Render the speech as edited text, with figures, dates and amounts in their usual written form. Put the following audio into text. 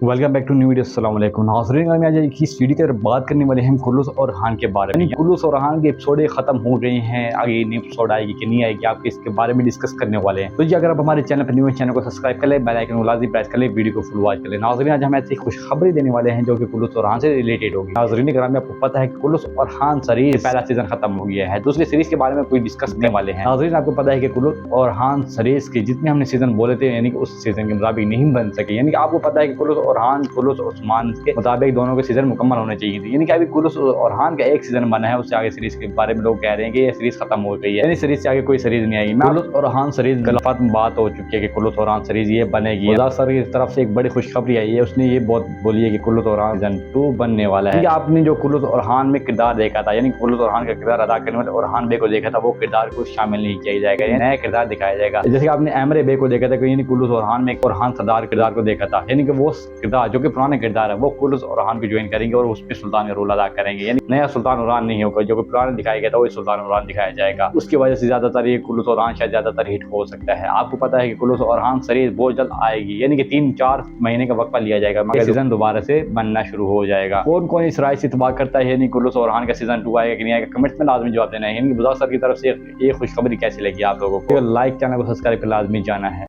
Welcome back to new video. अस्सलाम वालेकुम नाज़रीन, में आज इस वीडियो के बात करने वाले हैं कुल्लूस और रहान के बारे में। कुल्लूस और रहान के एपिसोड खत्म हो गए हैं, आगे नई एपिसोड आएगी कि नहीं आएगी, आपके इसके बारे में डिस्कस करने वाले हैं। तो जी अगर आप हमारे चैनल पर न्यू है, चैनल को सब्सक्राइब कर ले, बेल आइकन को लाजमी प्रेस कर ले, वीडियो को फुल वॉच कर ले। नाज़रीन आज हम ऐसी खुशखबरी देने वाले हैं जो कि कुल्लूस और रहान से रिलेटेड होगी। नाज़रीन ग्राम में आपको पता है कि कुल्लूस और रहान सीरीज पहला सीजन खत्म हो गया है, दूसरी सीरीज के बारे में कोई डिस्कस करने वाले हैं। नाज़रीन आपको पता है कि कुल्लूस और रहान सीरीज के जितने हमने सीजन बोले थे यानी कि उस सीजन के मुताबिक नहीं बन सके। यानी कि आपको पता है कि कुल्लूस और रहान, कुल्लूस उस्मान के मुताबिक दोनों के सीजन मुकम्मल होने चाहिए थे। यानी कि अभी कुल्लूस और रहान का एक सीजन बना है, उससे आगे सीरीज के बारे में लोग कह रहे हैं कि ये सीरीज खत्म हो गई है, यानी सीरीज से आगे कोई सीरीज नहीं आएगी। कुल्लूस और रहान सीरीज गलत बात हो चुकी है कि कुल्लूस और रहान सीरीज ये बनेगी। वज़ार सर की तरफ से एक बड़ी खुशखबरी आई है, उसने ये बहुत बोली है कि कुल्लूस और रहान सीजन 2 बनने वाला है। आपने जो कुल्लूस और रहान में किरदार देखा था, यानी कुल्लूस और रहान का किरदार अदा करने वाले और रहान बे को देखा था, वो किरदार को शामिल नहीं किया जाएगा, ये नया किरदार दिखाया जाएगा। जैसे आपने एमरे बे को देखा था, यानी कुल्लूस और रहान में एक और रहान सरदार किरदार को देखा था, यानी कि वो किरदार जो कि पुराना किरदार है वो कुल्लूस और रहान को ज्वाइन करेंगे और उसमें सुल्तान का रोल अदा करेंगे। यानी नया सुल्तान उरान नहीं होगा, जो कि पुराना दिखाया गया था वही सुल्तान उरान दिखाया जाएगा। उसकी वजह से ज्यादातर ये कुल्लूस और रहान शायद ज्यादातर हिट हो सकता है। आपको पता है कि कुल्लूस और रहान सीरीज बहुत जल्द आएगी, यानी कि 3-4 महीने का वक्फा लिया जाएगा, मगर सीजन दोबारा से बनना शुरू हो जाएगा। कौन कौन इस राय से इत्तेफाक करता है यानी कुल्लूस और रहान का सीजन 2 आएगा कि नहीं आएगा, कमेंट्स में लाजमी जवाब देना है। यानी वज़ार सर की तरफ से ये खुशखबरी कैसी लगी आप लोगों को। लाइक, चैनल को सब्सक्राइब कर लाजमी जाना है।